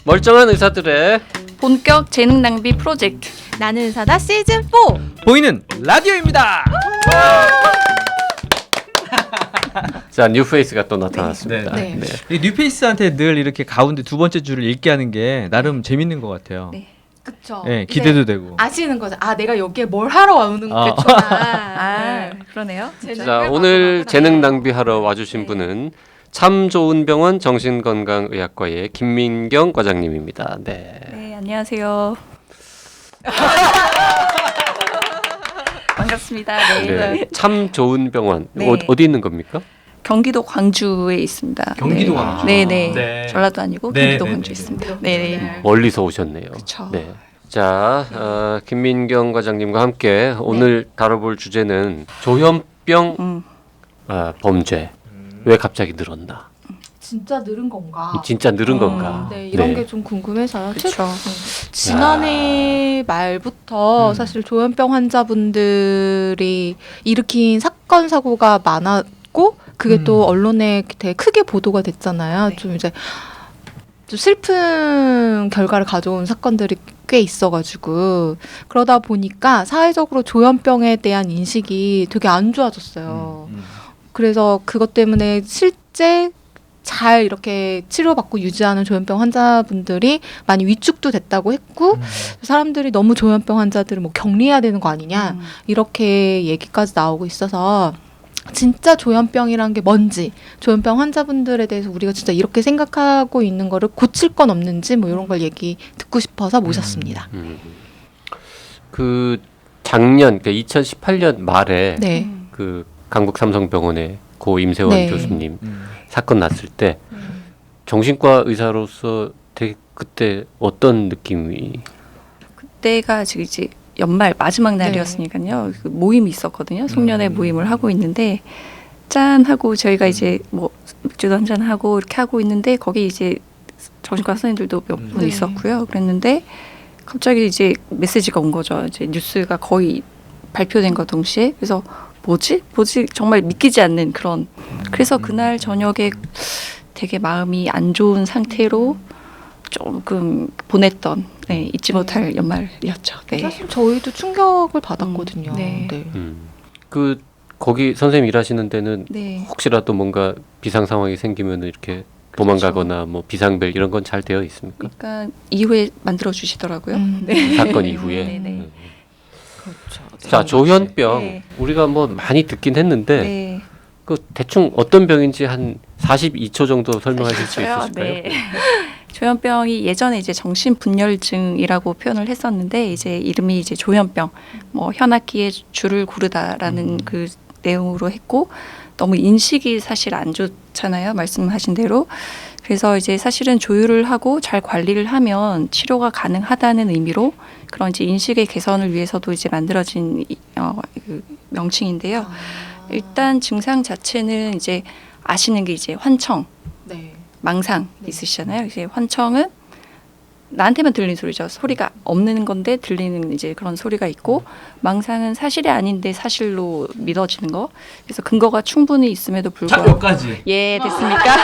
멀쩡한 의사들의 본격 재능 낭비 프로젝트 나는 의사다 시즌 4 보이는 라디오입니다. 자 뉴페이스가 또 나타났습니다. 네. 네. 이 뉴페이스한테 늘 이렇게 가운데 두 번째 줄을 읽게 하는 게 나름 재밌는 것 같아요. 네. 그쵸. 네, 기대도 되고. 아시는 거죠. 아 내가 여기에 뭘 하러 오는 아. 거구나. 그러네요. 자 오늘 재능 낭비하러 와주신 분은 참 좋은 병원 정신건강의학과의 김민경 과장님입니다. 네. 네, 안녕하세요. 반갑습니다. 네. 네. 참 좋은 병원 네. 어디 있는 겁니까? 경기도 광주에 있습니다. 경기도 네. 광주. 네네. 네. 전라도 아니고 네, 경기도 네, 광주에 네, 있습니다. 네네. 멀리서 오셨네요. 그쵸. 네. 자 김민경 과장님과 함께 오늘 다뤄볼 주제는 조현병 범죄 왜 갑자기 늘었나? 진짜 늘은 건가? 진짜 늘은 건가? 네, 이런 게 좀 궁금해서요. 그렇죠. 지난해 말부터 사실 조현병 환자분들이 일으킨 사건 사고가 많았고 그게 또 언론에 되게 크게 보도가 됐잖아요. 네. 좀 이제 좀 슬픈 결과를 가져온 사건들이 꽤 있어가지고 그러다 보니까 사회적으로 조현병에 대한 인식이 되게 안 좋아졌어요. 그래서 그것 때문에 실제 잘 이렇게 치료받고 유지하는 조현병 환자분들이 많이 위축도 됐다고 했고 사람들이 너무 조현병 환자들을 뭐 격리해야 되는 거 아니냐 이렇게 얘기까지 나오고 있어서 진짜 조현병이란 게 뭔지 조현병 환자분들에 대해서 우리가 진짜 이렇게 생각하고 있는 거를 고칠 건 없는지 뭐 이런 걸 얘기 듣고 싶어서 모셨습니다. 그 작년 그러니까 2018년 말에 네. 그 강북 삼성병원의 고 임세원 네. 교수님 사건 났을 때 정신과 의사로서 되게 그때 어떤 느낌이? 그때가 지금 이제 연말 마지막 날이었으니까요. 그 모임이 있었거든요. 송년회 모임을 하고 있는데 짠 하고 저희가 이제 뭐 맥주도 한잔 하고 이렇게 하고 있는데 거기 이제 정신과 선생님들도 몇 분 네. 있었고요. 그랬는데 갑자기 이제 메시지가 온 거죠. 이제 뉴스가 거의 발표된 것 동시에 그래서 뭐지 정말 믿기지 않는 그런 그래서 그날 저녁에 되게 마음이 안 좋은 상태로 조금 보냈던 잊지 못할 연말이었죠. 네. 사실 저희도 충격을 받았거든요. 네. 그 거기 선생님 일하시는 데는 네. 혹시라도 뭔가 비상 상황이 생기면 이렇게 도망가거나 뭐 비상벨 이런 건 잘 되어 있습니까? 그러니까 이후에 만들어 주시더라고요. 사건 이후에. 네네. 그렇죠. 자 조현병 네. 우리가 뭐 많이 듣긴 했는데 네. 그 대충 어떤 병인지 한 42초 정도 설명하실 수 있으실까요? 네. 조현병이 예전에 이제 정신분열증이라고 표현을 했었는데 이제 이름이 이제 조현병, 뭐 현악기에 줄을 구르다라는 그 내용으로 했고 너무 인식이 사실 안 좋잖아요. 말씀하신 대로. 그래서 이제 사실은 조율을 하고 잘 관리를 하면 치료가 가능하다는 의미로 그런 이제 인식의 개선을 위해서도 이제 만들어진 그 명칭인데요. 일단 증상 자체는 이제 아시는 게 이제 환청, 네. 망상 있으시잖아요. 이제 환청은 나한테만 들리는 소리죠. 소리가 없는 건데 들리는 이제 그런 소리가 있고 망상은 사실이 아닌데 사실로 믿어지는 거. 그래서 근거가 충분히 있음에도 불구하고 여기까지. 예 됐습니까?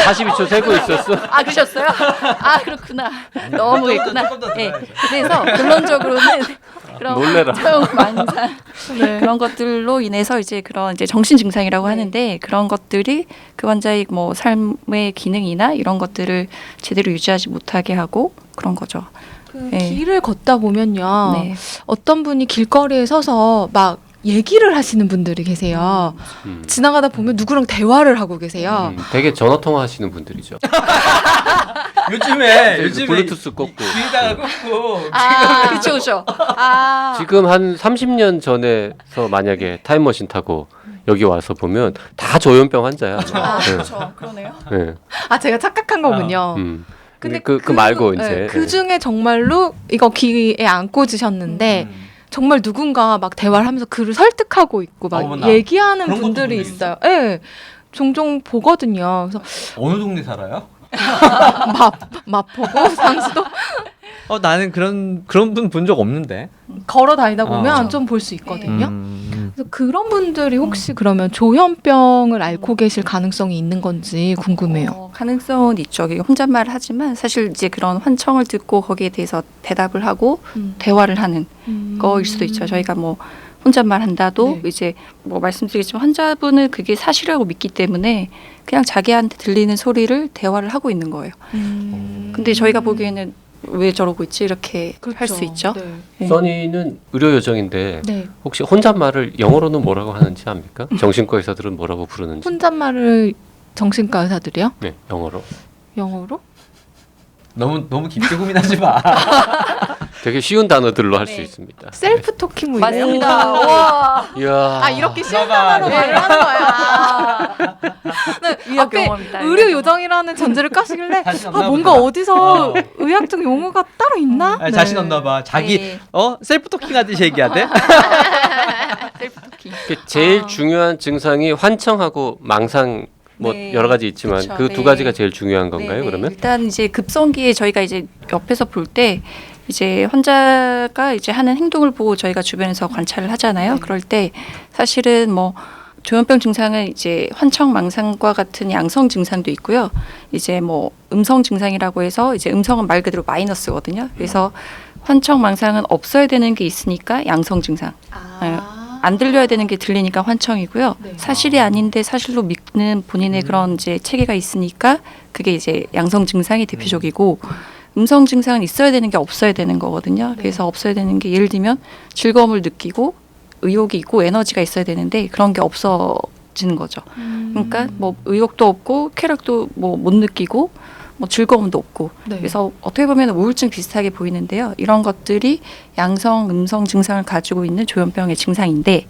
42초 세고 있었어. 아 그러셨어요? 아 그렇구나. 너무했구나. 예. 그래서 결론적으로는 그런 놀래라. 환청, 망상 네. 그런 것들로 인해서 이제 그런 이제 정신 증상이라고 하는데 그런 것들이 그 환자의 뭐 삶의 기능이나 이런 것들을 제대로 유지하지 못하게 하고 그런 거죠. 그 네. 길을 걷다 보면요. 네. 어떤 분이 길거리에 서서 막 얘기를 하시는 분들이 계세요. 지나가다 보면 누구랑 대화를 하고 계세요. 되게 전화 통화하시는 분들이죠. 요즘에 블루투스 꽂고. 귀에다가 꽂고 아, 그렇죠, 그렇죠. 아, 지금 한 30년 전에서 만약에 타임머신 타고 여기 와서 보면 다 조현병 환자야. 그렇죠, 그러네요. 네. 아 제가 착각한 거군요. 근데 그 말고 이제 그 중에 정말로 이거 귀에 안 꽂으셨는데 정말 누군가 막 대화를 하면서 그를 설득하고 있고 막 어머나. 얘기하는 그런 것도 분들이 분들이 있어요. 예. 네, 종종 보거든요. 그래서 어느 동네 살아요? 마포구 상수도 나는 그런 분 본 적 없는데. 걸어 다니다 보면 어. 좀 볼 수 있거든요. 그래서 그런 분들이 혹시 그러면 조현병을 앓고 계실 가능성이 있는 건지 궁금해요. 가능성은 있죠. 이게 혼잣말 하지만 사실 이제 그런 환청을 듣고 거기에 대해서 대답을 하고 대화를 하는 거일 수도 있죠. 저희가 뭐 혼잣말 한다도 네. 이제 뭐 말씀드리겠지만 환자분은 그게 사실이라고 믿기 때문에 그냥 자기한테 들리는 소리를 대화를 하고 있는 거예요. 근데 저희가 보기에는 왜 저러고 있지 이렇게 할 수 있죠. 네. 네. 써니는 의료 요정인데 네. 혹시 혼잣말을 영어로는 뭐라고 하는지 압니까? 정신과 의사들은 뭐라고 부르는지. 혼잣말을 정신과 의사들이요? 네, 영어로. 영어로? 너무 깊게 고민하지 마. 되게 쉬운 단어들로 할 수 네. 있습니다. 셀프 토킹 뭐 이래요? 맞습니다. 와. 이야. 아 이렇게 쉬운 봐봐. 단어로 말을 하는 거야. 네, 의학 앞에 용어입니다. 의료 요정이라는 전제를 까시길래 자신 아 없나 뭔가 보다. 어디서 의학적 용어가 따로 있나? 아니, 자신 없나 봐. 자기 네. 셀프 토킹 하듯이 얘기하대. 셀프 토킹. 제일 중요한 증상이 환청하고 망상 뭐 네. 여러 가지 있지만 그쵸. 그 두 네. 가지가 제일 중요한 건가요? 네네. 그러면? 일단 이제 급성기에 저희가 이제 옆에서 볼 때 이제 환자가 이제 하는 행동을 보고 저희가 주변에서 관찰을 하잖아요. 그럴 때 사실은 뭐 조현병 증상은 이제 환청망상과 같은 양성 증상도 있고요. 이제 뭐 음성 증상이라고 해서 이제 음성은 말 그대로 마이너스거든요. 그래서 환청망상은 없어야 되는 게 있으니까 양성 증상. 안 들려야 되는 게 들리니까 환청이고요. 네. 사실이 아닌데 사실로 믿는 본인의 그런 이제 체계가 있으니까 그게 이제 양성 증상이 대표적이고 음성 증상은 있어야 되는 게 없어야 되는 거거든요. 그래서 없어야 되는 게 예를 들면 즐거움을 느끼고 의욕이 있고 에너지가 있어야 되는데 그런 게 없어지는 거죠. 그러니까 뭐 의욕도 없고 쾌락도 뭐 못 느끼고 뭐 즐거움도 없고 네. 그래서 어떻게 보면 우울증 비슷하게 보이는데요. 이런 것들이 양성, 음성 증상을 가지고 있는 조현병의 증상인데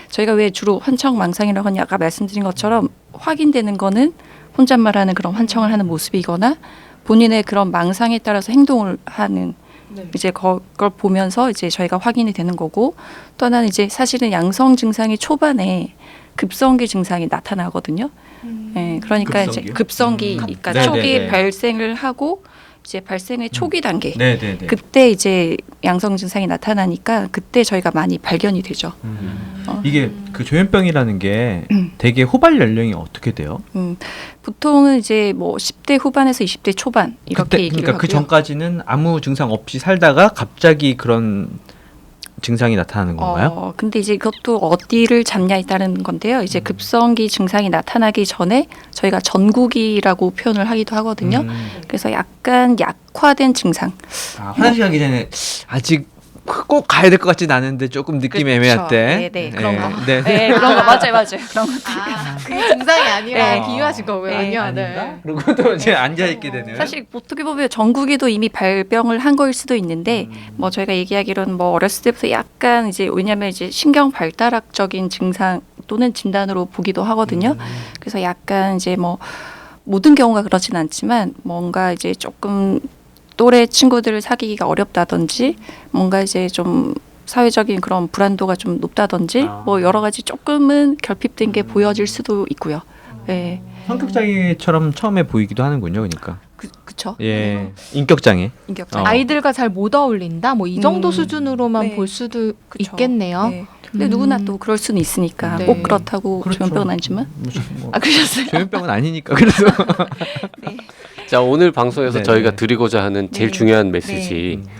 저희가 왜 주로 환청망상이라고 하냐 아까 말씀드린 것처럼 확인되는 거는 혼잣말하는 그런 환청을 하는 모습이거나 본인의 그런 망상에 따라서 행동을 하는 네. 이제 그걸 보면서 이제 저희가 확인이 되는 거고 또 하나는 이제 사실은 양성 증상이 초반에 급성기 증상이 나타나거든요. 네, 그러니까 이제 급성기요? 급성기, 그러니까 네네네. 초기 발생을 하고 이제 발생의 초기 단계. 네네네. 그때 이제 양성 증상이 나타나니까 그때 저희가 많이 발견이 되죠. 이게 그 조현병이라는 게 음. 되게 호발 연령이 어떻게 돼요? 보통은 이제 뭐 10대 후반에서 20대 초반 이렇게 그때, 얘기를 그러니까 그 하고요. 전까지는 아무 증상 없이 살다가 갑자기 그런 증상이 나타나는 건가요? 근데 이제 그것도 어디를 잡냐에 따른 건데요. 이제 급성기 증상이 나타나기 전에 저희가 전구기라고 표현을 하기도 하거든요. 그래서 약간 약화된 증상. 화장실 가기 전에 아직 꼭 가야 될 것 같진 않은데 조금 느낌이 애매할 때. 네, 그런 거. 네. 네, 그런 거 맞아요. 그런 것들. 그게 증상이 아니라 네. 비유하신 거고요. 네. 아니요. 아닌가? 그리고 또 이제 앉아 있게 되네요. 사실 어떻게 보면 전구기도 이미 발병을 한 거일 수도 있는데 뭐 저희가 얘기하기로는 뭐 어렸을 때부터 약간 이제 왜냐하면 이제 신경 발달학적인 증상 또는 진단으로 보기도 하거든요. 그래서 약간 이제 뭐 모든 경우가 그렇진 않지만 뭔가 이제 조금 또래 친구들을 사귀기가 어렵다든지 뭔가 이제 좀 사회적인 그런 불안도가 좀 높다든지 뭐 여러 가지 조금은 결핍된 게 보여질 수도 있고요. 네. 성격 장애처럼 처음에 보이기도 하는군요. 그러니까. 그쵸. 예. 인격 장애. 인격장. 아이들과 잘 못 어울린다. 뭐 이 정도 수준으로만 네. 볼 수도 그쵸. 있겠네요. 네. 근데 누구나 또 그럴 수는 있으니까 네. 꼭 그렇다고 그렇죠. 조현병은 아니지만. 뭐, 아 그러셨어요? 조현병은 아니니까 그래서. 네. 자, 오늘 방송에서 네, 저희가 네. 드리고자 하는 제일 네. 중요한 메시지. 네.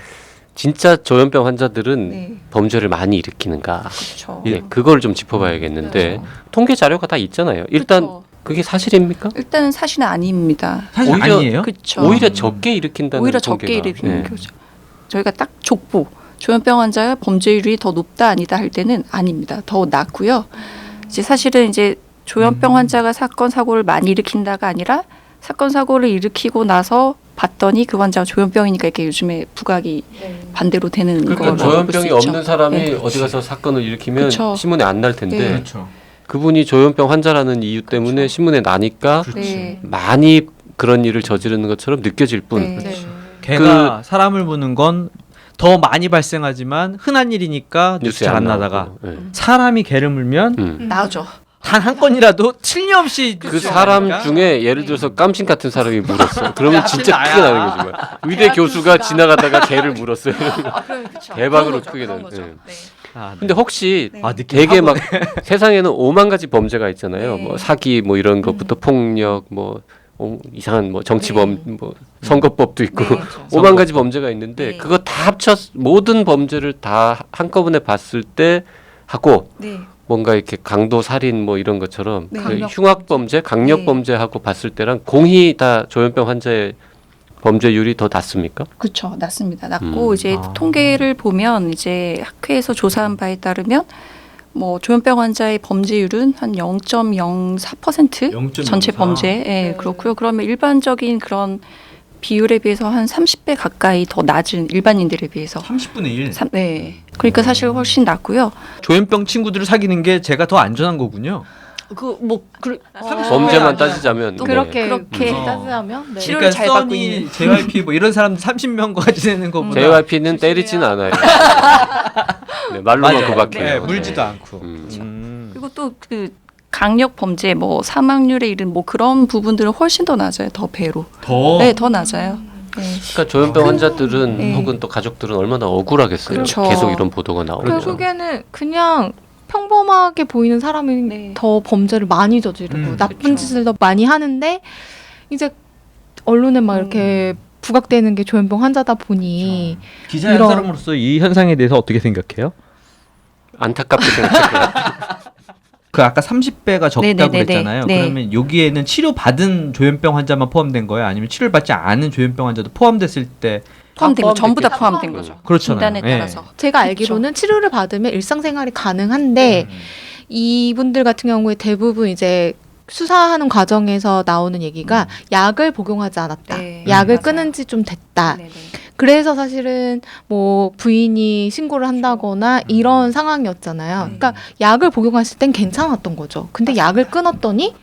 진짜 조현병 환자들은 네. 범죄를 많이 일으키는가? 그렇죠. 예, 그걸 좀 짚어봐야겠는데 통계 자료가 다 있잖아요. 일단 그쵸. 그게 사실입니까? 일단은 사실은 아닙니다. 사실 오히려 아니에요? 그렇죠. 오히려 적게 일으킨다는 오히려 적게 통계가. 일으키는 예. 거죠. 저희가 딱 족보 조현병 환자가 범죄율이 더 높다 아니다 할 때는 아닙니다. 더 낮고요. 이제 사실은 이제 조현병 환자가 사건 사고를 많이 일으킨다가 아니라 사건 사고를 일으키고 나서 봤더니 그 환자가 조현병이니까 이렇게 요즘에 부각이 반대로 되는 그러니까 걸로 조현병이 볼수 있죠. 없는 사람이 네. 어디 가서 사건을 일으키면 그쵸. 신문에 안 날 텐데 네. 그렇죠. 그분이 조현병 환자라는 이유 때문에 신문에 나니까 네. 많이 그런 일을 저지르는 것처럼 느껴질 뿐. 네. 네. 걔가 사람을 보는 건 더 많이 발생하지만 흔한 일이니까 뉴스 잘 안 나다가 나오고. 예. 사람이 개를 물면 나오죠. 단 한 건이라도 틀림없이 그 사람 중에 예를 들어서 깜신 같은 사람이 물었어. 그러면 진짜 나야. 크게 나는 거지. 뭐. 의대 교수가 지나가다가 개를 물었어요. 그렇죠. 대박으로 그런 거죠. 크게 그런 나는. 거죠. 예. 네. 아, 네. 근데 혹시 네. 아, 느낌 되게 하고 막 세상에는 5만 가지 범죄가 있잖아요. 네. 뭐 사기 뭐 이런 것부터 폭력 뭐 이상한 뭐 정치범 뭐 선거법도 있고 네, 그렇죠. 5만 가지 범죄가 있는데 네. 그거 다 합쳐 모든 범죄를 다 한꺼번에 봤을 때 하고 네. 뭔가 이렇게 강도 살인 뭐 이런 것처럼 네. 그 강력 흉악 범죄, 강력 네. 범죄하고 봤을 때랑 공히 다 조현병 환자의 범죄율이 더 낮습니까? 그렇죠. 낮습니다. 낮고 이제 아. 통계를 보면 이제 학회에서 조사한 바에 따르면 뭐 조현병 환자의 범죄율은 한 0.04% 전체 0.04. 범죄. 예, 네. 그렇고요. 그러면 일반적인 그런 비율에 비해서 한 30배 가까이 더 낮은 일반인들에 비해서 30분의 1. 네. 그러니까 사실 훨씬 낮고요. 조현병 친구들을 사귀는 게 제가 더 안전한 거군요. 범죄만 따지자면 또 네. 그렇게 따지자면 네. 치료를 잘 받고 있는. JYP 뭐 이런 사람들 30명과 지내는 거보다 JYP는 때리진 않아요. 네, 말로만 맞아요. 구박해요. 네, 물지도 네. 않고. 그리고 또 그 강력 범죄 뭐 사망률에 이른 뭐 그런 부분들은 훨씬 더 낮아요. 더 배로. 더 네, 더 낮아요. 네. 그러니까 조현병 환자들은 네. 혹은 또 가족들은 얼마나 억울하겠어요. 그렇죠. 계속 이런 보도가 나오죠. 결국에는 그냥 평범하게 보이는 사람이 네. 더 범죄를 많이 저지르고 나쁜 그쵸. 짓을 더 많이 하는데 이제 언론에 막 이렇게 부각되는 게 조현병 환자다 보니 기자의 이런- 사람으로서 이 현상에 대해서 어떻게 생각해요? 안타깝게 생각해요. 그 아까 30배가 적다고 네네네네. 그랬잖아요. 네. 그러면 여기에는 치료받은 조현병 환자만 포함된 거예요? 아니면 치료를 받지 않은 조현병 환자도 포함됐을 때 포함된 거 전부 다 포함됐겠죠? 포함된 음. 거죠. 그렇잖아요. 진단에 예. 따라서. 제가 알기로는 치료를 받으면 일상생활이 가능한데 이분들 같은 경우에 대부분 이제 수사하는 과정에서 나오는 얘기가 약을 복용하지 않았다. 네, 약을 맞아요. 끊은 지 좀 됐다. 네네. 그래서 사실은 뭐 부인이 신고를 한다거나 이런 상황이었잖아요. 그러니까 약을 복용했을 땐 괜찮았던 거죠. 근데 약을 끊었더니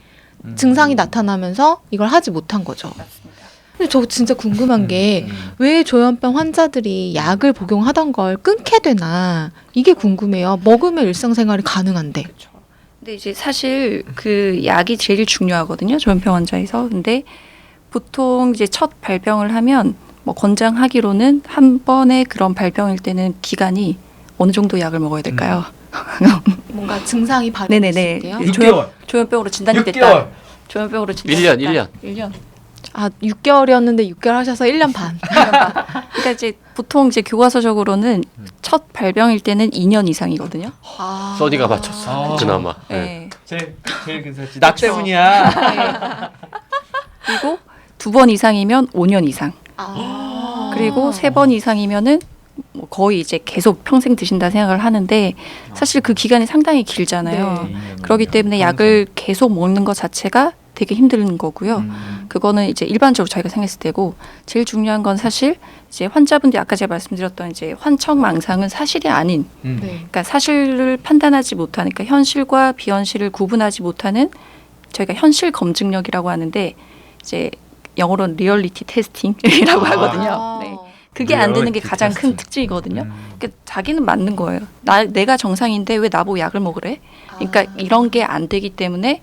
증상이 나타나면서 이걸 하지 못한 거죠. 맞습니다. 근데 저 진짜 궁금한 게 왜 조현병 환자들이 약을 복용하던 걸 끊게 되나 이게 궁금해요. 먹으면 일상생활이 가능한데. 그렇죠. 근데 이제 사실 그 약이 제일 중요하거든요. 조현병 환자에서. 근데 보통 이제 첫 발병을 하면 뭐 권장하기로는 한 번의 그런 발병일 때는 기간이 어느 정도 약을 먹어야 될까요? 뭔가 증상이 발현했을 네네네. 때요. 6개월. 조현병으로 진단이 6개월. 됐다. 조현병으로 진단이 1년, 됐다. 1년. 1년. 아 6개월이었는데 6개월 하셔서 1년 반. 그러니까 이제 보통 이제 교과서적으로는 첫 발병일 때는 2년 이상이거든요. 아. 써니가 맞췄어. 아. 그나마. 네. 네. 제일 근사했지. 나 때문이야. 그리고 2번 이상이면 5년 이상. 아. 그리고 3번 이상이면은 뭐 거의 이제 계속 평생 드신다 생각을 하는데 사실 그 기간이 상당히 길잖아요. 네. 그렇기 때문에 약을 계속 먹는 것 자체가 되게 힘든 거고요. 그거는 이제 일반적으로 저희가 생각했을 때고 제일 중요한 건 사실 이제 환자분들이 아까 제가 말씀드렸던 이제 환청망상은 사실이 아닌 네. 그러니까 사실을 판단하지 못하는 그러니까 현실과 비현실을 구분하지 못하는 저희가 현실 검증력이라고 하는데 이제 영어로는 리얼리티 테스팅이라고 하거든요. 네. 그게 안 되는 게 리얼리티 가장 큰 테스팅. 특징이거든요. 그러니까 자기는 맞는 거예요. 내가 정상인데 왜 나보고 약을 먹으래? 그러니까 이런 게 안 되기 때문에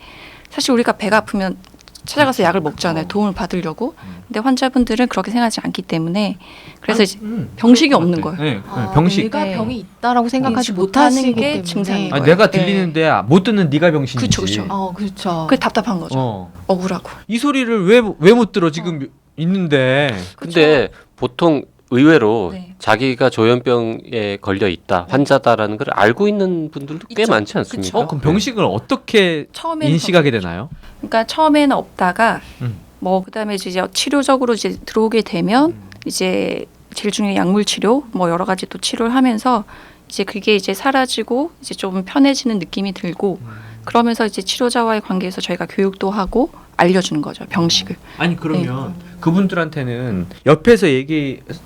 사실 우리가 배가 아프면 찾아가서 약을 먹잖아요. 도움을 받으려고. 근데 환자분들은 그렇게 생각하지 않기 때문에 그래서 이제 병식이 없는 거예요. 네, 아, 병식. 내가 네. 병이 있다라고 생각하지 인지 못하시기 못하는 게 때문에. 증상인 아니, 거예요. 내가 네. 들리는데 못 듣는 네가 병신이지. 그쵸, 그쵸. 그렇죠. 그게 답답한 거죠. 어. 억울하고. 이 소리를 왜 못 들어 지금 있는데. 근데 보통 의외로 네. 자기가 조현병에 걸려 있다, 환자다라는 걸 알고 있는 분들도 꽤 있죠. 많지 않습니까? 그쵸. 그럼 병식을 어떻게 처음에는 인식하게 되나요? 그러니까 처음에는 없다가 음. 뭐 그다음에 이제 치료적으로 이제 들어오게 되면 이제 제일 중요한 약물 치료 뭐 여러 가지 또 치료를 하면서 이제 그게 이제 사라지고 이제 좀 편해지는 느낌이 들고 그러면서 이제 치료자와의 관계에서 저희가 교육도 하고 알려주는 거죠 병식을. 아니 그러면 그분들한테는 옆에서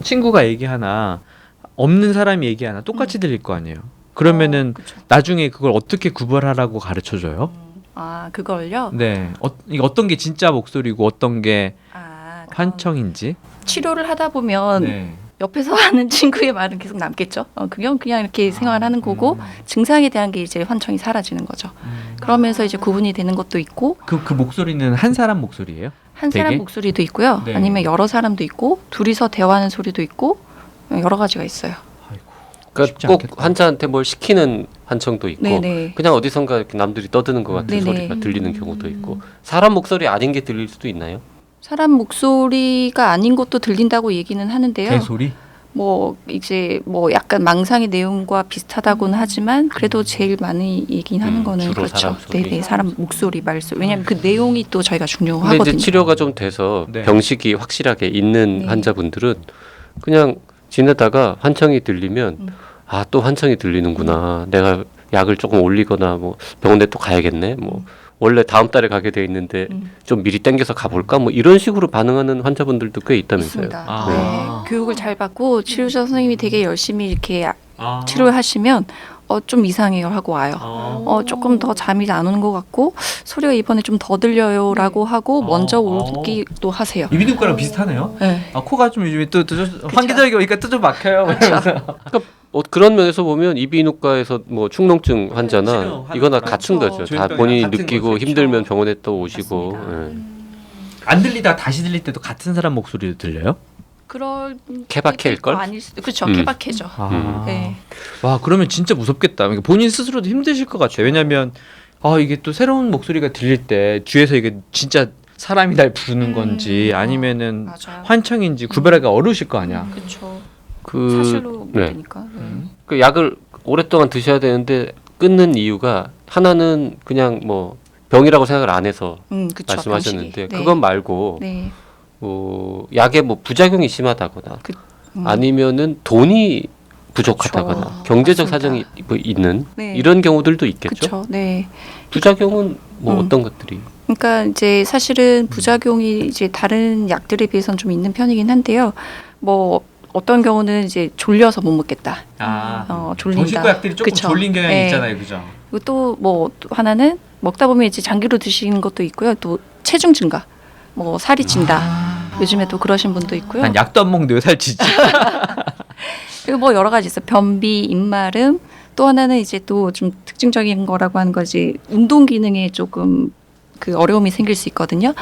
친구가 얘기하나 없는 사람이 얘기하나 똑같이 들릴 거 아니에요. 그러면은 그쵸. 나중에 그걸 어떻게 구별하라고 가르쳐 줘요? 아 그걸요. 네. 이게 어떤 게 진짜 목소리고 어떤 게 아 그럼 환청인지. 치료를 하다 보면 네. 옆에서 하는 친구의 말은 계속 남겠죠. 그냥 이렇게 생활하는 거고 증상에 대한 게 이제 환청이 사라지는 거죠. 그러면서 이제 구분이 되는 것도 있고 그 목소리는 한 사람 목소리예요? 한 사람 되게? 목소리도 있고요. 네. 아니면 여러 사람도 있고 둘이서 대화하는 소리도 있고 여러 가지가 있어요. 그러니까 쉽지 꼭 않겠다. 환자한테 뭘 시키는 환청도 있고 네네. 그냥 어디선가 이렇게 남들이 떠드는 것 같은 네네. 소리가 들리는 경우도 있고 사람 목소리 아닌 게 들릴 수도 있나요? 사람 목소리가 아닌 것도 들린다고 얘기는 하는데요. 개소리? 뭐 이제 뭐 약간 망상의 내용과 비슷하다고는 하지만 그래도 제일 많이 얘기는 하는 거는 주로 그렇죠. 사람 소리. 네네, 사람 목소리, 말소리. 왜냐하면 그 내용이 또 저희가 근데 중요하거든요. 이제 치료가 좀 돼서 네. 병식이 확실하게 있는 네. 환자분들은 그냥 지내다가 환청이 들리면 음. 아, 또 환청이 들리는구나. 내가 약을 조금 올리거나 뭐 병원에 또 가야겠네. 뭐 원래 다음 달에 가게 돼 있는데 좀 미리 땡겨서 가볼까? 뭐 이런 식으로 반응하는 환자분들도 꽤 있다면서요. 있습니다. 아. 네. 교육을 잘 받고 치료자 선생님이 되게 열심히 이렇게 아. 치료를 하시면 좀 이상해요 하고 와요. 아. 조금 더 잠이 안 오는 것 같고 소리가 이번에 좀 더 들려요라고 하고 먼저 오기도 하세요. 이비인후과랑 비슷하네요. 네. 아, 코가 좀 요즘에 또 환기적이 오니까 또 좀 막혀요. 그런 면에서 보면 이비인후과에서 뭐 축농증 환자나 치료하는 이거나 거랑 같은 그렇죠. 거죠. 다 조현병이랑 본인이 같은 느끼고 거죠. 힘들면 병원에 또 오시고. 맞습니다. 예. 안 들리다 다시 들릴 때도 같은 사람 목소리도 들려요? 그럴 케바케일 걸? 아닐 수도 그렇죠. 음. 케바케죠. 아. 네. 와, 그러면 진짜 무섭겠다. 그러니까 본인 스스로도 힘드실 것 같아요. 왜냐면 이게 또 새로운 목소리가 들릴 때 뒤에서 이게 진짜 사람이 날 부르는 건지 아니면은 맞아요. 환청인지 구별하기가 어려우실 거 아니야. 그렇죠. 그 사실로 네. 되니까. 네. 그 약을 오랫동안 드셔야 되는데 끊는 이유가 하나는 그냥 뭐 병이라고 생각을 안 해서 그쵸, 말씀하셨는데 병식이. 네. 그건 말고 네. 약에 뭐 부작용이 심하다거나 아니면은 돈이 부족하다거나 그쵸. 경제적 맞습니다. 사정이 뭐 있는 네. 이런 경우들도 있겠죠. 그렇죠. 네. 부작용은 뭐 어떤 것들이? 그러니까 이제 사실은 부작용이 이제 다른 약들에 비해서는 좀 있는 편이긴 한데요. 뭐 어떤 경우는 이제 졸려서 못 먹겠다. 졸린다. 정신과 약들이 조금 그쵸. 졸린 경향이 네. 있잖아요, 그죠? 그리고 또 뭐 하나는 먹다 보면 이제 장기로 드시는 것도 있고요. 또 체중 증가, 뭐 살이 찐다. 요즘에 또 그러신 분도 있고요. 난 약도 안 먹는데 왜 살찌지? 그리고 뭐 여러 가지 있어요. 변비, 입마름. 또 하나는 이제 또 좀 특징적인 거라고 하는 거지. 운동 기능에 조금 그 어려움이 생길 수 있거든요.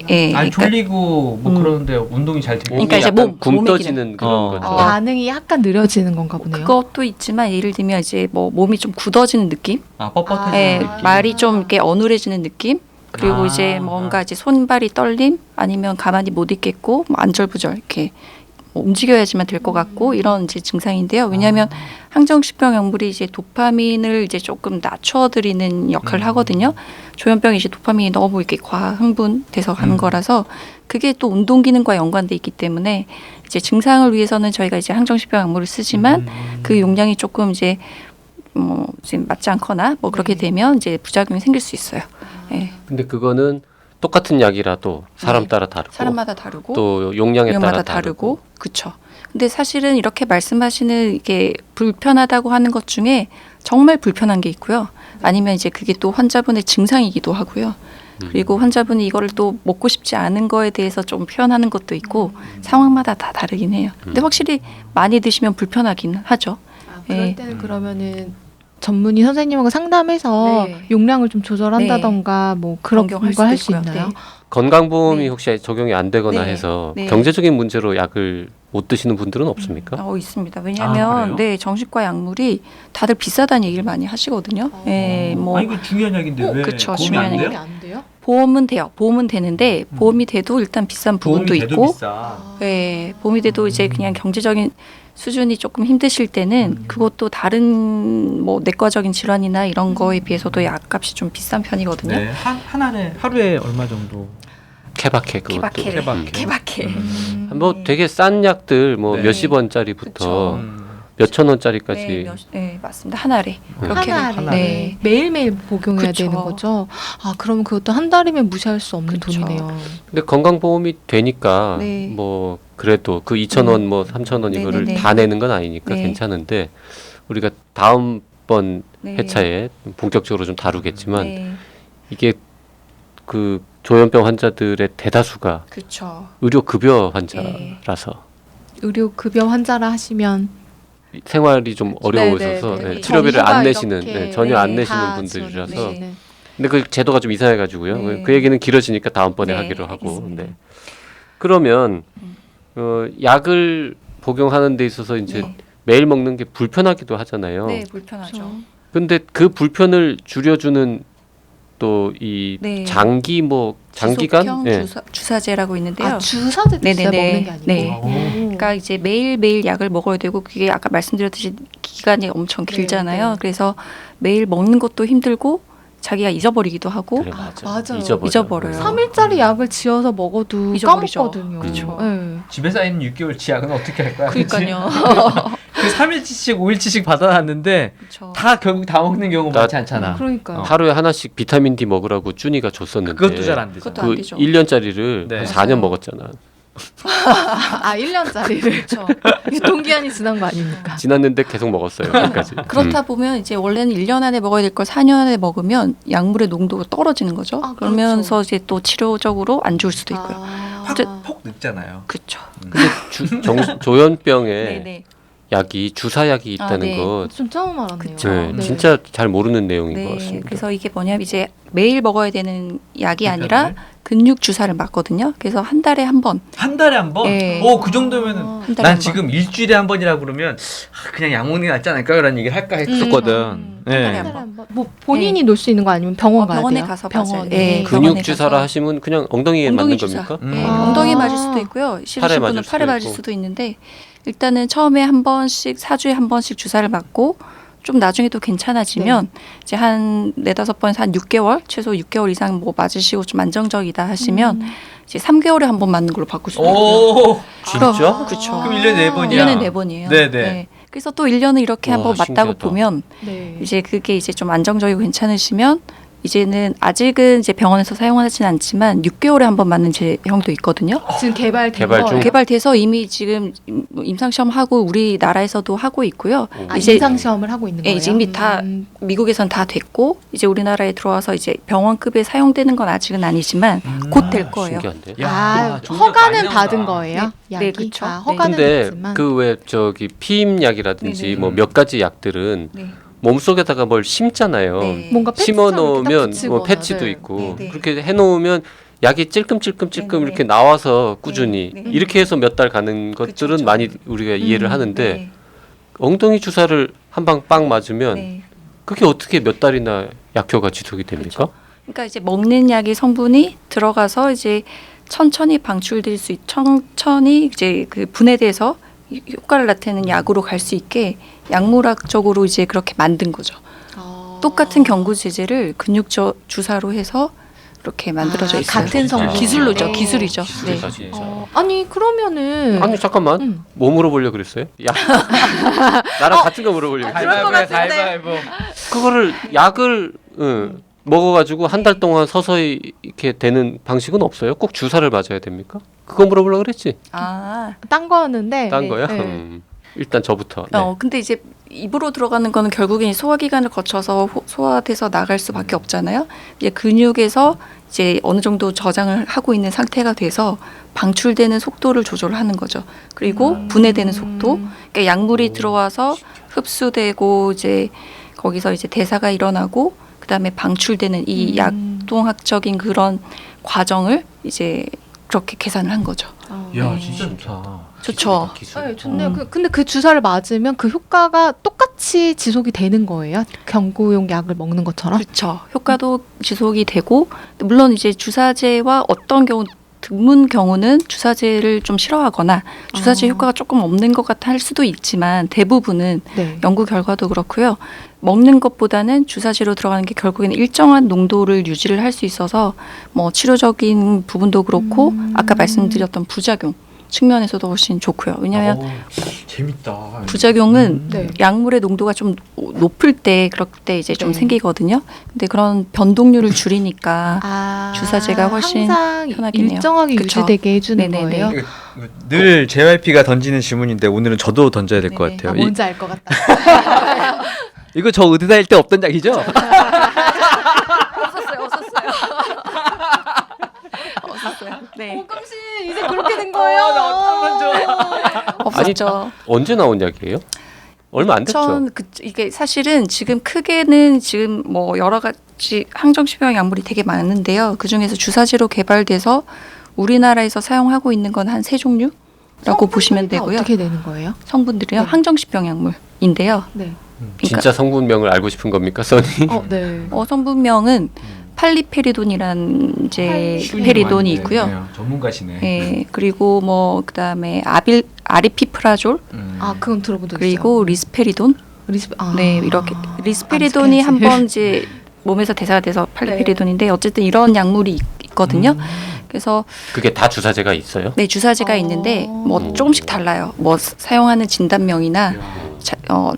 예. 아니 그러니까 졸리고 뭐 그러는데 운동이 잘 되고. 그러니까 이제 약간 몸, 굼 몸의 떠지는 그런 어. 거죠. 반응이 약간 느려지는 건가 보네요. 그것도 있지만 예를 들면 이제 뭐 몸이 좀 굳어지는 느낌, 뻣뻣해지는 예, 느낌. 말이 좀 이렇게 어눌해지는 느낌, 그리고 이제 뭔가 이제 손발이 떨림, 아니면 가만히 못 있겠고 뭐 안절부절 이렇게 뭐 움직여야지만 될 것 같고 이런 이제 증상인데요. 왜냐하면 항정식병 약물이 이제 도파민을 이제 조금 낮춰드리는 역할을 하거든요. 조현병이 이제 도파민이 너무 이렇게 과흥분돼서 하는 거라서 그게 또 운동 기능과 연관돼 있기 때문에 이제 증상을 위해서는 저희가 이제 항정식병 약물을 쓰지만 그 용량이 조금 이제 뭐 이제 맞지 않거나 뭐 그렇게 되면 이제 부작용이 생길 수 있어요. 예. 근데 그거는 똑같은 약이라도 사람 네. 따라 다르고 사람마다 다르고 또 용량에 따라 용량마다 다르고 그렇죠. 근데 사실은 이렇게 말씀하시는 이게 불편하다고 하는 것 중에 정말 불편한 게 있고요. 아니면 이제 그게 또 환자분의 증상이기도 하고요. 그리고 환자분이 이거를 또 먹고 싶지 않은 거에 대해서 좀 표현하는 것도 있고 상황마다 다 다르긴 해요. 근데 확실히 많이 드시면 불편하긴 하죠. 그럴 예. 때는 그러면은 전문의 선생님하고 상담해서 네. 용량을 좀 조절한다던가 뭐 그런 변경할 걸 할 수도 수 있고요. 있나요? 네. 건강보험이 네. 혹시 적용이 안 되거나 네. 해서 네. 경제적인 문제로 약을 못 드시는 분들은 없습니까? 있습니다. 아, 왜냐하면 그래요? 네 정신과 약물이 다들 비싸다는 얘기를 많이 하시거든요. 예, 뭐 이거 중요한 약인데 왜 그쵸, 보험이 중요한 안 돼요? 이게 안 돼요? 보험은 돼요. 보험은 되는데 보험이 돼도 일단 비싼 부분도 보험이 돼도 있고, 비싸. 예, 보험이 돼도 이제 그냥 경제적인 수준이 조금 힘드실 때는 그것도 다른 뭐 내과적인 질환이나 이런 거에 비해서도 약값이 좀 비싼 편이거든요. 네, 한 알에 하루에 얼마 정도? 케바케 그것도. 케바케, 케바케. 케바케. 뭐 되게 싼 약들 뭐 네. 몇십 원짜리부터 그쵸. 몇천 원짜리까지 네, 맞습니다. 한 알에 그렇게 한 알에 네. 매일매일 복용해야 그쵸. 되는 거죠. 그럼 그것도 한 달이면 무시할 수 없는 그쵸. 돈이네요. 근데 건강보험이 되니까 네. 뭐 그래도 그 2,000원 뭐 3,000원 이거를 네네네. 다 내는 건 아니니까 네. 괜찮은데 우리가 다음번 네. 회차에 본격적으로 좀 다루겠지만 네, 이게 그 조현병 환자들의 대다수가 그렇죠. 의료 급여 환자라서 의료 급여 환자라 하시면 생활이 좀 어려워서 네. 네, 치료비를 안 정부가 내시는 이렇게, 전혀 안 네, 내시는 다 분들이라서 지원해. 근데 그 제도가 좀 이상해가지고요. 네. 그 얘기는 길어지니까 다음번에 네, 하기로 하고. 알겠습니다. 네. 그러면 약을 복용하는 데 있어서 이제 네. 매일 먹는 게 불편하기도 하잖아요. 네, 불편하죠. 그렇죠. 근데 그 불편을 줄여주는 또 이 네. 장기 뭐 장기간 지속형 예. 주사제라고 있는데요. 아 주사제도 있어요? 네네네. 먹는 게 아니고. 네. 오. 그러니까 이제 매일 약을 먹어야 되고 그게 아까 말씀드렸듯이 기간이 엄청 길잖아요. 네. 그래서 매일 먹는 것도 힘들고 자기가 잊어버리기도 하고 그래, 맞아. 맞아요. 잊어버려요. 3일짜리 약을 지어서 먹어도 잊어버리죠. 까먹거든요. 그렇죠. 네. 집에 쌓이는 6개월 지약은 어떻게 할 거야? 그러니까요. 그 3일치씩 5일치씩 받아놨는데 그렇죠. 다 결국 다 먹는 경우 다- 많지 않잖아. 그러니까요. 하루에 하나씩 비타민 D 먹으라고 준이가 줬었는데 그것도 잘 안 되잖아. 그것도 그 안 되죠. 1년짜리를 네. 한 4년 먹었잖아. 아 1년짜리를 그렇죠. 유통기한이 지난 거 아닙니까? 지났는데 계속 먹었어요. 여기까지. 그렇다 보면 이제 원래는 1년 안에 먹어야 될 걸 4년 안에 먹으면 약물의 농도가 떨어지는 거죠. 아, 그렇죠. 그러면서 이제 또 치료적으로 안 좋을 수도 있고요. 폭 늙잖아요. 그렇죠. 근데 조현병에 네네. 약이 주사약이 있다는 네. 거 좀 처음 알았네요. 그쵸. 네, 네. 진짜 잘 모르는 내용인 것 네. 같습니다. 그래서 이게 뭐냐면 이제 매일 먹어야 되는 약이 불편을? 아니라 근육 주사를 맞거든요. 그래서 한 달에 한 번. 한 달에 한 번? 네. 오, 그 정도면은 한 달에 난 한 지금 일주일에 한 번이라 그러면 그냥 약 먹는 게 낫지 않을까라는 얘기를 할까 했었거든. 한 네. 달에 달에 한 번. 뭐 본인이 놓을 수 있는 거 아니면 병원 가야 병원에 돼요? 가서 병원에. 맞아요. 네. 근육 병원에 주사라 가서 하시면 그냥 엉덩이에 엉덩이 맞는 주사. 겁니까? 네. 아. 엉덩이에 맞을 수도 있고요. 싫으신 분은 수도 팔에 맞을 있고. 수도 있는데 일단은 처음에 한 번씩 4주에 한 번씩 주사를 맞고 좀 나중에 또 괜찮아지면 이제 한 4-5번에서 한 6개월 최소 6개월 이상 뭐 맞으시고 좀 안정적이다 하시면 이제 3개월에 한 번 맞는 걸로 바꿀 수도 있고요. 오, 진짜? 그렇죠. 그럼 1년에 4번이야. 1년에 4번이에요. 네네. 그래서 또 1년을 이렇게 우와, 한번 맞다고 신기하다. 보면 네. 이제 그게 이제 좀 안정적이고 괜찮으시면 이제는 아직은 이제 병원에서 사용하진 않지만 6개월에 한 번 맞는 제형도 있거든요. 지금 개발된 개발 중? 거예요? 개발돼서 이미 지금 임상 시험 하고 우리나라에서도 하고 있고요. 아, 이제 임상 시험을 하고 있는 예, 거예요? 이제 이미 다 미국에선 다 됐고 이제 우리나라에 들어와서 이제 병원급에 사용되는 건 아직은 아니지만 곧 될 거예요. 신기한데. 아, 종류가 허가는 많이 받은 나온다. 거예요? 네, 약이? 그쵸. 아, 네. 허가는 근데 됐지만 그 왜 저기 피임약이라든지 네네. 뭐 몇 가지 약들은 네. 몸속에다가 뭘 심잖아요. 네. 뭔가 심어 패치처럼 이렇게 딱 놓으면 붙이거나, 뭐 패치도 네. 있고 네, 네. 그렇게 해 놓으면 약이 찔끔찔끔 네, 네. 이렇게 나와서 꾸준히 네, 네. 이렇게 해서 몇 달 가는 것들은 그쵸. 많이 우리가 이해를 하는데 네. 엉덩이 주사를 한 방 빵 맞으면 네. 그게 어떻게 몇 달이나 약효가 지속이 됩니까? 그러니까 이제 먹는 약의 성분이 들어가서 이제 천천히 방출될 수 천천히 이제 그 분해돼서 효과를 나타내는 약으로 갈 수 있게 약물학적으로 이제 그렇게 만든 거죠. 아. 똑같은 경구 제제를 근육 주사로 해서 이렇게 만들어져 아, 있어요. 같은 성분. 기술로죠, 네. 기술이죠. 네. 기술이다, 진짜. 아니 그러면은 아니 잠깐만 뭐 물어보려 그랬어요? 야 나랑 같은 거 물어보려고 그랬어요. 그럴 것 같은데. 가위바위보. 그거를 약을 먹어가지고 한 달 동안 서서히 이렇게 되는 방식은 없어요? 꼭 주사를 맞아야 됩니까? 그거 물어보려고 그랬지? 아, 딴 거였는데 딴 거야? 네. 일단 저부터. 네. 근데 이제 입으로 들어가는 거는 결국엔 소화기관을 거쳐서 소화돼서 나갈 수밖에 없잖아요. 이제 근육에서 이제 어느 정도 저장을 하고 있는 상태가 돼서 방출되는 속도를 조절하는 거죠. 그리고 분해되는 속도. 그러니까 약물이 들어와서 흡수되고 이제 거기서 이제 대사가 일어나고 그다음에 방출되는 이 약동학적인 그런 과정을 이제 그렇게 계산을 한 거죠. 야, 네. 진짜 좋다. 좋죠. 기술. 네, 좋네요. 근데 그 주사를 맞으면 그 효과가 똑같이 지속이 되는 거예요? 경구용 약을 먹는 것처럼? 그렇죠. 효과도 지속이 되고 물론 이제 주사제와 어떤 경우 드문 경우는 주사제를 좀 싫어하거나 주사제 효과가 조금 없는 것 같아 할 수도 있지만 대부분은 네. 연구 결과도 그렇고요. 먹는 것보다는 주사제로 들어가는 게 결국에는 일정한 농도를 유지를 할 수 있어서 뭐 치료적인 부분도 그렇고 아까 말씀드렸던 부작용 측면에서도 훨씬 좋고요. 왜냐하면 재밌다. 부작용은 네. 약물의 농도가 좀 높을 때 그럴 때 이제 좀 네. 생기거든요. 근데 그런 변동률을 줄이니까 아, 주사제가 훨씬 항상 편하긴 해요. 일정하게 그쵸. 유지되게 해주는 네네네. 거예요. 늘 JYP가 던지는 질문인데 오늘은 저도 던져야 될 것 네네. 같아요. 아, 뭔지 알 것 같다. 이거 저 의대 다닐 때 없던 약이죠? 없었어요. 네. 오감씨 이제 그렇게 된 거예요? 없었죠. 언제 나온 약이에요? 얼마 안 됐죠? 이게 사실은 지금 크게는 지금 뭐 여러 가지 항정치료용 약물이 되게 많은데요. 그 중에서 주사제로 개발돼서 우리나라에서 사용하고 있는 건 한 3종류 약물이라고 보시면 되고요. 어떻게 되는 거예요? 성분들이요. 네. 항정식병 약물인데요. 네. 진짜 성분명을 알고 싶은 겁니까, 써니? 네. 성분명은 팔리페리돈이란 이제 페리돈이 있고요. 전문가시네. 네, 그리고 뭐 그다음에 아리피프라졸 아, 그건 들어본 적 그리고 리스페리돈. 있어요. 네, 이렇게 리스페리돈이 한 번 이제 몸에서 대사가 돼서 팔리페리돈인데 어쨌든 이런 약물이 있거든요. 그래서 그게 다 주사제가 있어요? 네, 주사제가 있는데 뭐 조금씩 달라요. 뭐 사용하는 진단명이나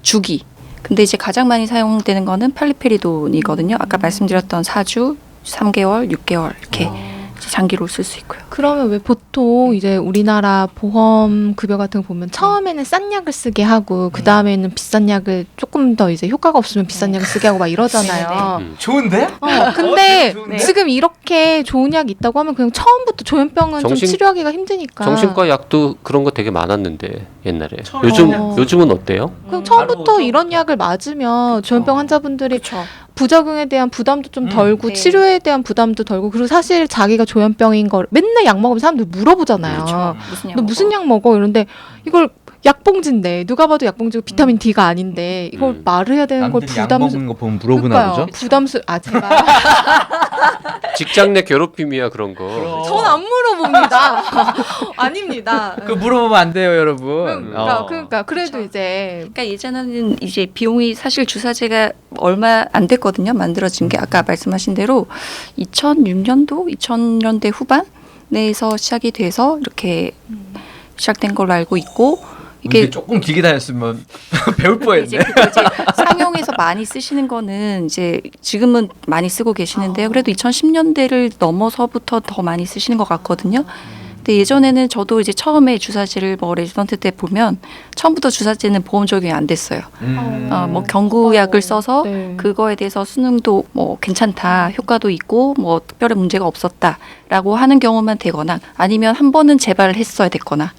주기. 근데 이제 가장 많이 사용되는 거는 팔리페리돈이거든요. 아까 말씀드렸던 4주, 3개월, 6개월 이렇게 이제 장기로 쓸 수 있고요. 그러면 왜 보통 이제 우리나라 보험 급여 같은 거 보면 처음에는 싼 약을 쓰게 하고 그 다음에는 비싼 약을 조금 더 이제 효과가 없으면 비싼 약을 쓰게 하고 막 이러잖아요. 좋은데? 근데 좋은데? 지금 이렇게 좋은 약이 있다고 하면 그냥 처음부터 조현병은 좀 치료하기가 힘드니까 정신과 약도 그런 거 되게 많았는데 옛날에. 처음에는 요즘은 어때요? 그럼 처음부터 이런 약을 맞으면 조현병 환자분들이 그렇죠. 부작용에 대한 부담도 좀 덜고 네. 치료에 대한 부담도 덜고 그리고 사실 자기가 조현병인 걸 맨날 약 먹으면 사람들 물어보잖아요. 그렇죠. 무슨 약 너 무슨 약 먹어? 이런데 이걸 약봉지인데 누가 봐도 약봉지고 비타민 D가 아닌데 이걸 말을 해야 되는 걸 남들이 약 부담스 먹는 거 보면 물어보나 보죠. 부담스 제가 직장 내 괴롭힘이야 그런 거. 전 안 물어봅니다. 아닙니다. 그 물어보면 안 돼요, 여러분. 그러니까 그래도 그렇죠. 이제 그러니까 예전에는 이제 비용이 사실 주사제가 얼마 안 됐거든요. 만들어진 게 아까 말씀하신 대로 2006년도, 2000년대 후반에서 시작이 돼서 이렇게 시작된 걸로 알고 있고 이게 조금 길게 다녔으면 배울 이제 뻔했네. 그거 이제 상용에서 많이 쓰시는 거는 이제 지금은 많이 쓰고 계시는데요. 그래도 2010년대를 넘어서부터 더 많이 쓰시는 것 같거든요. 근데 예전에는 저도 이제 처음에 주사제를 뭐 레지던트 때 보면 처음부터 주사제는 보험 적용이 안 됐어요. 뭐 경구약을 써서 네. 그거에 대해서 수능도 뭐 괜찮다, 효과도 있고 뭐 특별한 문제가 없었다라고 하는 경우만 되거나 아니면 한 번은 재발을 했어야 됐거나.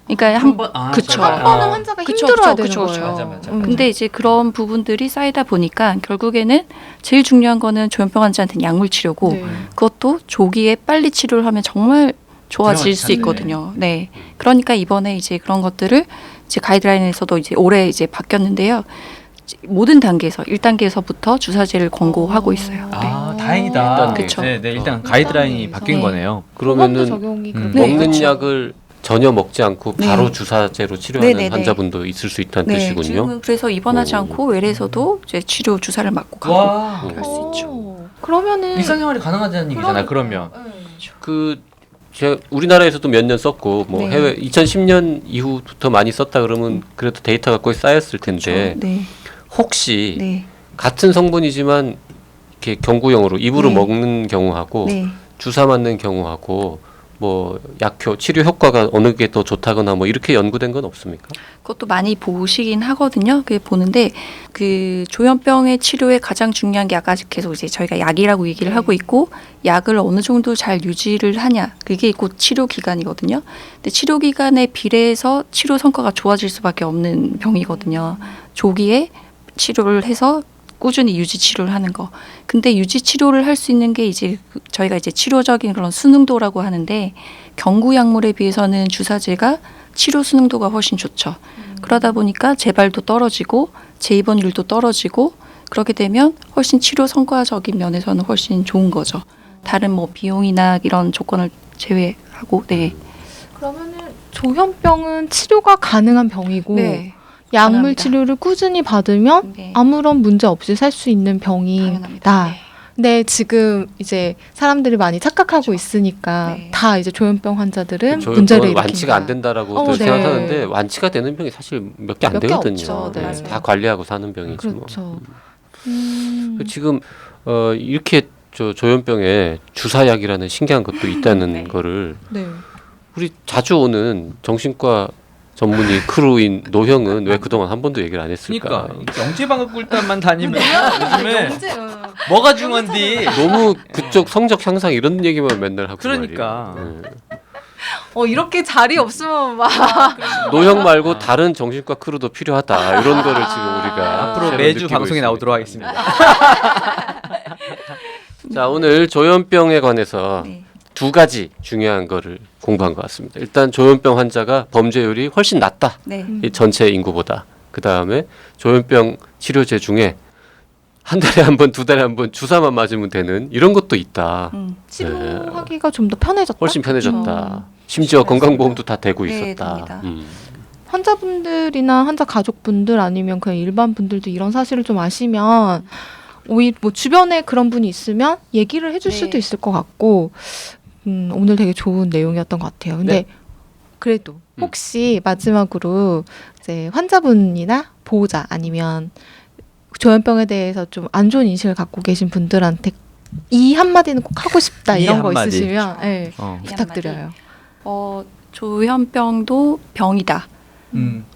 그러니까 그쵸. 한 번은 환자가 그쵸, 힘들어야 그쵸, 되는 그쵸, 거예요. 맞아. 근데 이제 그런 부분들이 쌓이다 보니까 결국에는 제일 중요한 거는 조현병 환자한테는 약물 치료고 네. 그것도 조기에 빨리 치료를 하면 정말 좋아질 수 들어가지 있거든요. 네. 그러니까 이번에 이제 그런 것들을 이제 가이드라인에서도 이제 올해 이제 바뀌었는데요. 모든 단계에서 1단계에서부터 주사제를 권고하고 있어요. 네. 아, 다행이다. 일단 그쵸. 네, 일단 가이드라인이 1단계에서. 바뀐 네. 거네요. 보험도 그러면은 적용이 그렇게 네, 먹는 그렇죠. 약을 전혀 먹지 않고 네. 바로 주사제로 치료하는 네네네. 환자분도 있을 수 있다는 네, 뜻이군요. 지금은 그래서 입원하지 오. 않고 외래에서도 이제 치료 주사를 맞고 가고 와, 할 수 있죠. 그러면은 일상생활이 가능하다는 얘기잖아. 그러면 제가 우리나라에서도 몇 년 썼고 뭐 네. 해외 2010년 이후부터 많이 썼다 그러면 그래도 데이터가 꽤 쌓였을 텐데 네, 혹시 네, 같은 성분이지만 이렇게 경구용으로 입으로 네. 먹는 경우하고 네. 주사 맞는 경우하고 뭐 약효 치료 효과가 어느 게 더 좋다거나 뭐 이렇게 연구된 건 없습니까? 그것도 많이 보시긴 하거든요. 그게 보는데 그 조현병의 치료에 가장 중요한 게 아까 계속 이제 저희가 약이라고 얘기를 하고 있고 약을 어느 정도 잘 유지를 하냐 그게 곧 치료 기간이거든요. 근데 치료 기간에 비례해서 치료 성과가 좋아질 수밖에 없는 병이거든요. 조기에 치료를 해서 꾸준히 유지 치료를 하는 거. 근데 유지 치료를 할 수 있는 게 이제 저희가 이제 치료적인 그런 수능도라고 하는데 경구 약물에 비해서는 주사제가 치료 수능도가 훨씬 좋죠. 그러다 보니까 재발도 떨어지고 재입원율도 떨어지고 그렇게 되면 훨씬 치료 성과적인 면에서는 훨씬 좋은 거죠. 다른 뭐 비용이나 이런 조건을 제외하고 네. 그러면은 조현병은 치료가 가능한 병이고 네. 약물 가능합니다. 치료를 꾸준히 받으면 네. 아무런 문제 없이 살 수 있는 병이다. 당연합니다. 네. 근데 지금 이제 사람들이 많이 착각하고 있으니까 네. 다 이제 조현병 환자들은 조현병은 문제를 일으킨다. 완치가 안 된다라고 늘 네. 생각하는데 완치가 되는 병이 사실 몇 개 안 몇 개 되거든요. 없죠. 네. 맞아요. 다 관리하고 사는 병이지 뭐. 그렇죠. 지금 이렇게 조현병에 주사약이라는 신기한 것도 있다는 네. 거를 네. 우리 자주 오는 정신과 전문의 크루인 노형은 왜 그동안 한 번도 얘기를 안 했을까? 그러니까 영재방학 꿀단만 다니면 요즘에 뭐가 중요한디? 너무 그쪽 성적 향상 이런 얘기만 맨날 하고 그러니까. 말이에요. 이렇게 자리 없으면 막 노형 말고 다른 정신과 크루도 필요하다 이런 거를 지금 우리가 앞으로 새로 매주 느끼고 방송에 있습니다. 나오도록 하겠습니다. 자 오늘 조현병에 관해서 네. 두 가지 중요한 거를 공부한 것 같습니다. 일단 조현병 환자가 범죄율이 훨씬 낮다. 네. 이 전체 인구보다. 그 다음에 조현병 치료제 중에 한 달에 한 번, 두 달에 한 번 주사만 맞으면 되는 이런 것도 있다. 치료하기가 좀 더 편해졌다. 훨씬 편해졌다. 심지어 건강보험도 다 되고 네, 있었다. 됩니다. 환자분들이나 환자 가족분들 아니면 그냥 일반 분들도 이런 사실을 좀 아시면 오히려 뭐 주변에 그런 분이 있으면 얘기를 해줄 네. 수도 있을 것 같고 오늘 되게 좋은 내용이었던 것 같아요. 근데 네. 그래도 혹시 마지막으로 이제 환자분이나 보호자 아니면 조현병에 대해서 좀 안 좋은 인식을 갖고 계신 분들한테 이 한마디는 꼭 하고 싶다 이 이런 거 한마디. 있으시면 네, 어. 이 부탁드려요. 조현병도 병이다.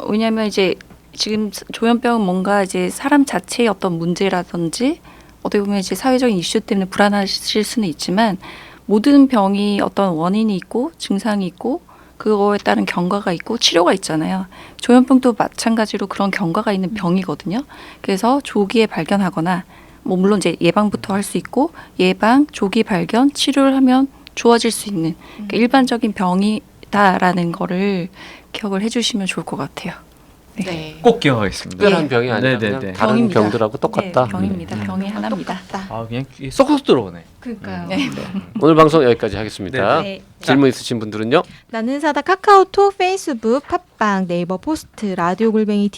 왜냐하면 이제 지금 조현병은 뭔가 이제 사람 자체의 어떤 문제라든지 어떻게 보면 이제 사회적인 이슈 때문에 불안하실 수는 있지만 모든 병이 어떤 원인이 있고 증상이 있고 그거에 따른 경과가 있고 치료가 있잖아요. 조현병도 마찬가지로 그런 경과가 있는 병이거든요. 그래서 조기에 발견하거나 뭐 물론 이제 예방부터 할 수 있고 예방, 조기 발견, 치료를 하면 좋아질 수 있는 그러니까 일반적인 병이다라는 거를 기억을 해주시면 좋을 것 같아요. 네. 꼭 기억하겠습니다. 특별한 병이 아니라 네네네. 그냥 다른 병입니다. 병들하고 똑같다. 네, 병입니다. 병이 하나입니다. 아 그냥 쏙쏙 들어오네. 그러니까요. 네. 오늘 방송 여기까지 하겠습니다. 네. 질문 있으신 분들은요. 나는 사다 카카오톡, 페이스북, 팟빵, 네이버 포스트, 라디오 골뱅이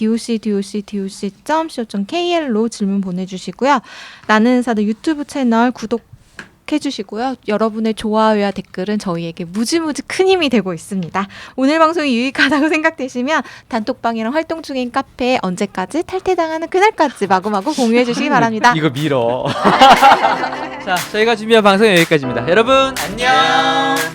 doc.co.kr로 질문 보내주시고요. 나는 사다 유튜브 채널 구독해주시고요. 여러분의 좋아요와 댓글은 저희에게 무지무지 큰 힘이 되고 있습니다. 오늘 방송이 유익하다고 생각되시면 단톡방이랑 활동 중인 카페에 언제까지 탈퇴당하는 그날까지 마구마구 공유해주시기 바랍니다. 이거 밀어. 자, 저희가 준비한 방송 여기까지입니다. 여러분 안녕.